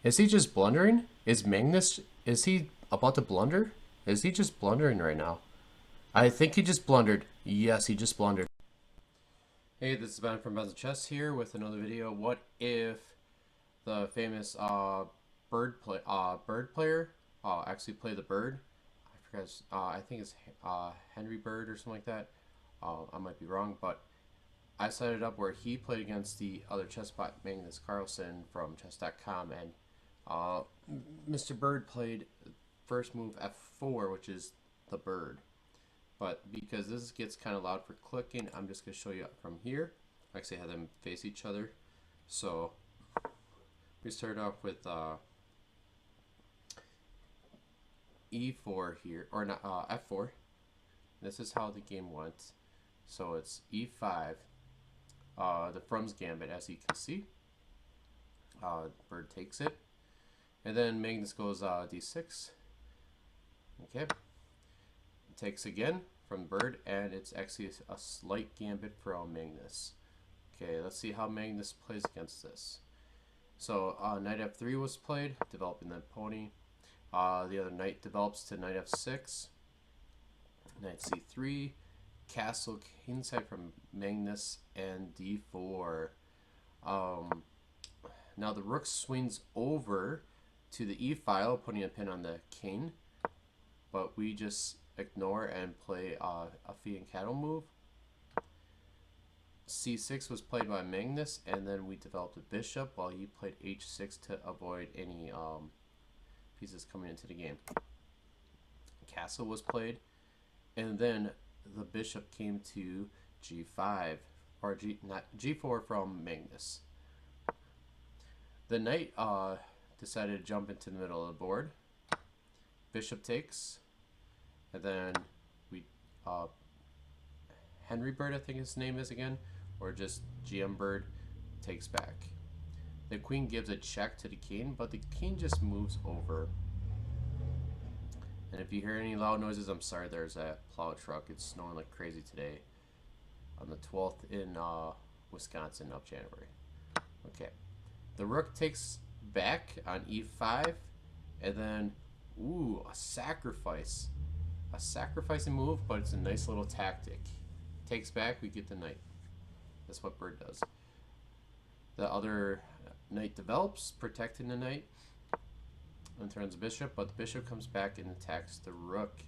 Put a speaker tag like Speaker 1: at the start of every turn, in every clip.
Speaker 1: Is he just blundering? Is Magnus, is he about to blunder? Is he just blundering right now? I think he just blundered. Yes, he just blundered. Hey, this is Ben from Ben's Chess here with another video. What if the famous bird player actually played the bird? I forgot. I think it's Henry Bird or something like that. I might be wrong, but I set it up where he played against the other chess bot Magnus Carlsen from chess.com, and uh, Mr. Bird played first move f4, which is the bird. But because this gets kind of loud for clicking, I'm just going to show you from here. I actually had them face each other. So we start off with e4 here, or not f4. This is how the game went. So it's e5, the Frum's Gambit, as you can see. Bird takes it. And then Magnus goes d6. Okay. Takes again from Bird, and it's actually a slight gambit from Magnus. Okay, let's see how Magnus plays against this. So knight f3 was played, developing the pony. The other knight develops to knight f6, knight c3, castle kingside from Magnus, and d4. Now the rook swings over to the e file, putting a pin on the king, but we just ignore and play a fee and cattle move. c6 was played by Magnus, and then we developed a bishop while he played h6 to avoid any pieces coming into the game. Castle was played, and then the bishop came to g5, or not g4 from Magnus. The knight decided to jump into the middle of the board. Bishop takes, and then we Henry Bird, I think his name is again, or just GM Bird, takes back. The queen gives a check to the king, but the king just moves over. And if you hear any loud noises, I'm sorry, there's a plow truck. It's snowing like crazy today on the 12th in Wisconsin of January. Okay. The rook takes back on e5, and then, ooh, a sacrifice. A sacrificing move, but it's a nice little tactic. Takes back, we get the knight. That's what Bird does. The other knight develops, protecting the knight, and turns the bishop, but the bishop comes back and attacks the rook.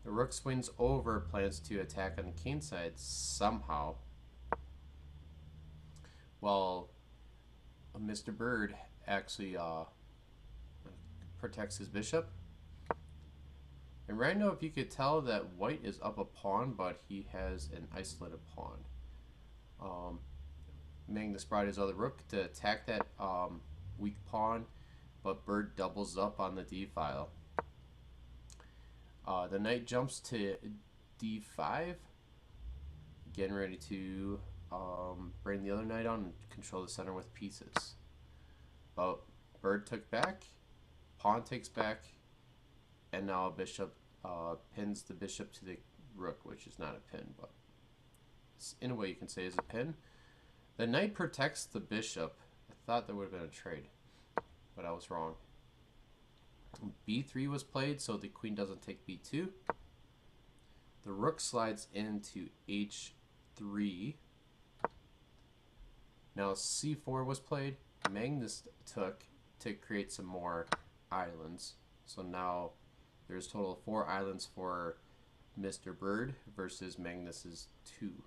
Speaker 1: The rook swings over, plans to attack on the king side somehow. Well, Mr. Bird actually protects his bishop. And right now, if you could tell that white is up a pawn, but he has an isolated pawn. Magnus brought his other rook to attack that weak pawn, but Bird doubles up on the d file. The knight jumps to d5, getting ready to bring the other knight on and control the center with pieces. But Bird took back, pawn takes back, and now a bishop pins the bishop to the rook, which is not a pin, but in a way you can say is a pin. The knight protects the bishop. I thought there would have been a trade, but I was wrong. b3 was played, so the queen doesn't take b2. The rook slides into h3. Now c4 was played. Magnus took to create some more islands. So now there's a total of 4 islands for Mr. Bird versus Magnus's 2.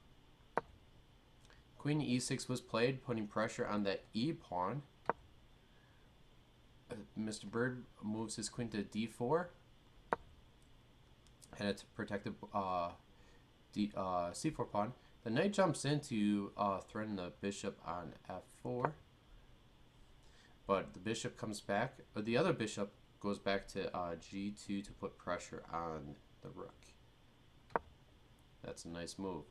Speaker 1: Queen e6 was played, putting pressure on that e pawn. Mr. Bird moves his queen to d4, and it's protected c4 pawn. The knight jumps in to threaten the bishop on f4, but the bishop comes back, or the other bishop goes back to g2 to put pressure on the rook. That's a nice move.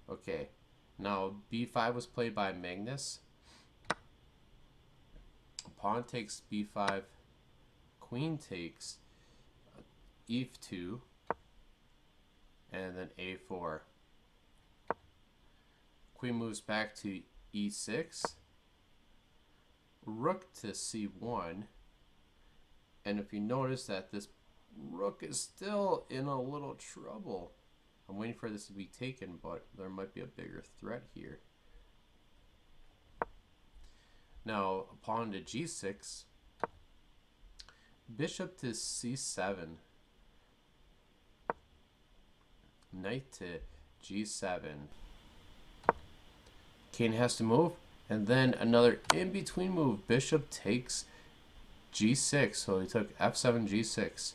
Speaker 1: Okay, now b5 was played by Magnus. Pawn takes b5, queen takes e2, and then a4. Queen moves back to e6. rook to c1. And if you notice that this rook is still in a little trouble. I'm waiting for this to be taken, but there might be a bigger threat here. Now, pawn to g6. Bishop to c7. Knight to g7. King has to move. And then another in-between move. Bishop takes g6. So he took f7, g6.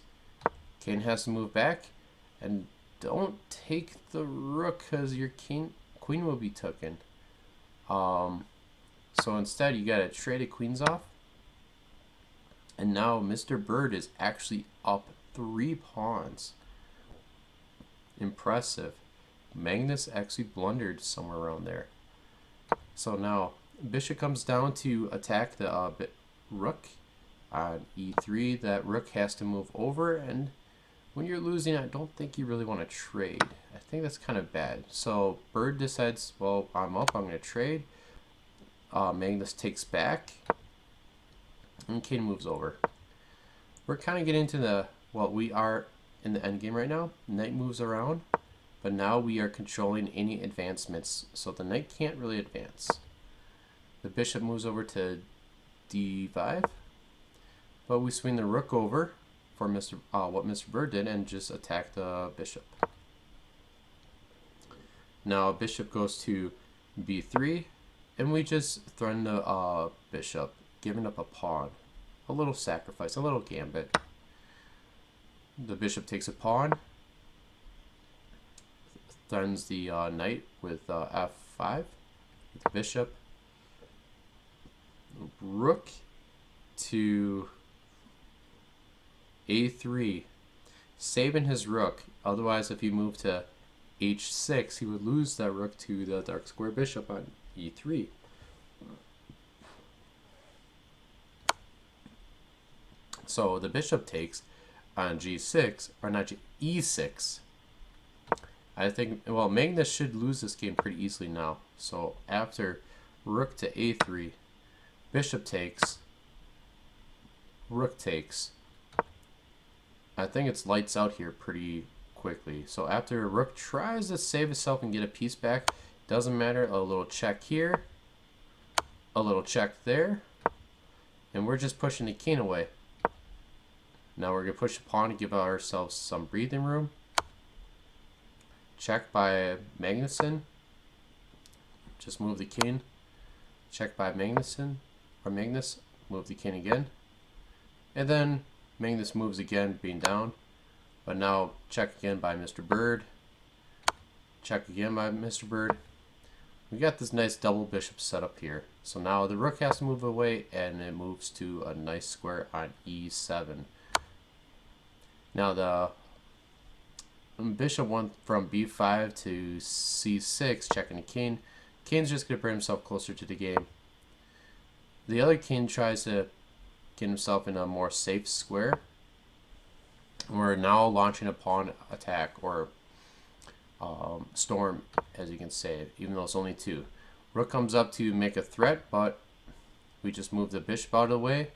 Speaker 1: King has to move back. And don't take the rook because your queen will be taken. So instead you gotta trade the queens off. And now Mr. Bird is actually up 3 pawns. Impressive. Magnus actually blundered somewhere around there. So now bishop comes down to attack the rook on e3. That rook has to move over, and when you're losing, I don't think you really want to trade. I think that's kind of bad. So Bird decides, well, I'm up, I'm going to trade. Magnus takes back, and King moves over. We're kind of getting into the, well, we are in the endgame right now. Knight moves around, but now we are controlling any advancements, so the knight can't really advance. The bishop moves over to d5, but we swing the rook over for what Mr. Bird did and just attack the bishop. Now bishop goes to b3, and we just threaten the bishop, giving up a pawn. A little sacrifice, a little gambit. The bishop takes a pawn, threatens the knight with f5, with the bishop. Rook to a3, saving his rook. Otherwise, if he moved to h6, he would lose that rook to the dark square bishop on e3. So the bishop takes on g6, or not e6. I think, well, Magnus should lose this game pretty easily now. So after rook to a3, bishop takes, rook takes. I think it's lights out here pretty quickly. So after rook tries to save itself and get a piece back, doesn't matter. A little check here, a little check there, and we're just pushing the king away. Now we're going to push the pawn to give ourselves some breathing room. Check by Magnuson. Just move the king. Check by Magnuson, or Magnus. Move the king again. And then Magnus moves again, being down. But now check again by Mr. Bird. Check again by Mr. Bird. We got this nice double bishop set up here. So now the rook has to move away, and it moves to a nice square on e7. Now the bishop went from b5 to c6, checking the king. King's just going to bring himself closer to the game. The other king tries to get himself in a more safe square. We're now launching a pawn attack, or storm, as you can say, even though it's only 2. Rook comes up to make a threat, but we just move the bishop out of the way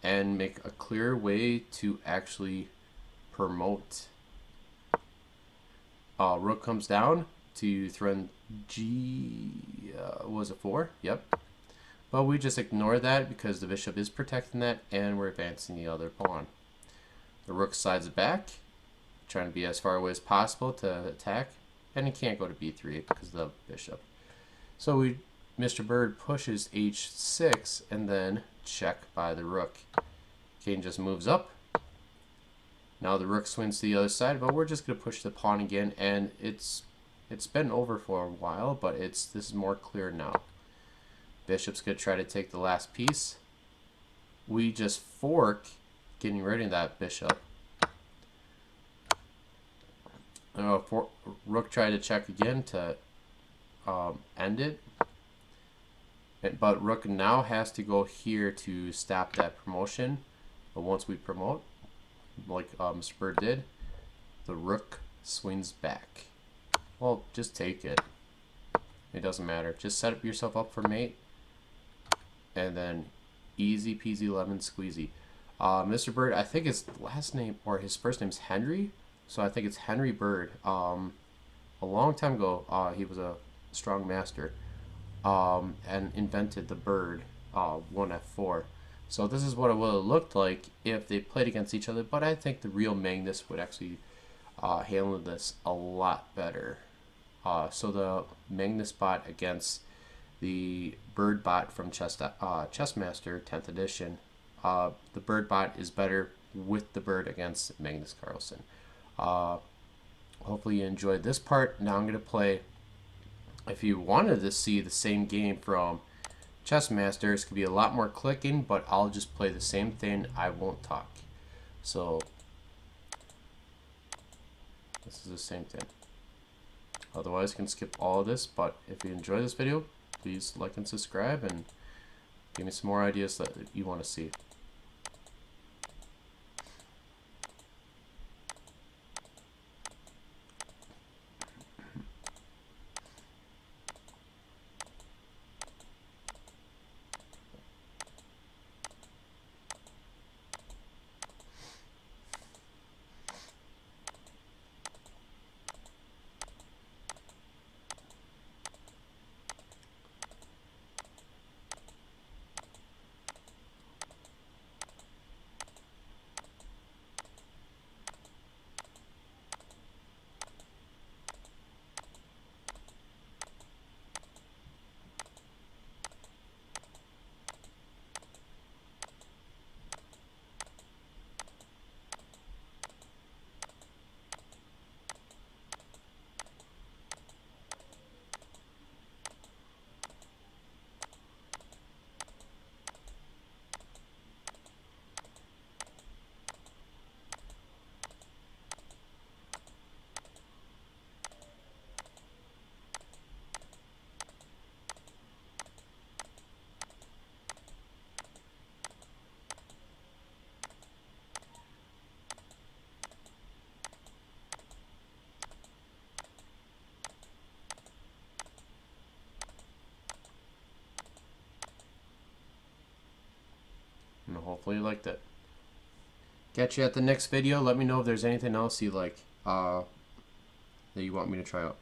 Speaker 1: and make a clear way to actually promote. Rook comes down to threaten was it 4? Yep. But we just ignore that because the bishop is protecting that, and we're advancing the other pawn. The rook slides back, trying to be as far away as possible to attack, and he can't go to b3 because of the bishop. So Mr. Bird pushes h6 and then check by the rook. King just moves up. Now the rook swings to the other side, but we're just going to push the pawn again, and it's been over for a while, but this is more clear now. Bishop's going to try to take the last piece. We just fork, getting rid of that bishop. Rook tried to check again to end it. But rook now has to go here to stop that promotion. But once we promote, like Mr. Bird did, the rook swings back. Well, just take it. It doesn't matter. Just set yourself up for mate. And then Easy peasy lemon squeezy. Mr. Bird, I think his last name or his first name's Henry, so I think it's Henry Bird. A long time ago, he was a strong master, and invented the bird, 1F4. So this is what it would have looked like if they played against each other, but I think the real Magnus would actually handle this a lot better. So the Magnus bot against the bird bot from Chessmaster 10th edition. The bird bot is better with the bird against Magnus Carlsen. Hopefully you enjoyed this part. Now I'm going to play. If you wanted to see the same game from Chessmaster, it's going to be a lot more clicking, but I'll just play the same thing. I won't talk. So this is the same thing. Otherwise, you can skip all of this, but if you enjoy this video, please like and subscribe and give me some more ideas that you want to see. And hopefully you liked it. Catch you at the next video. Let me know if there's anything else you like that you want me to try out.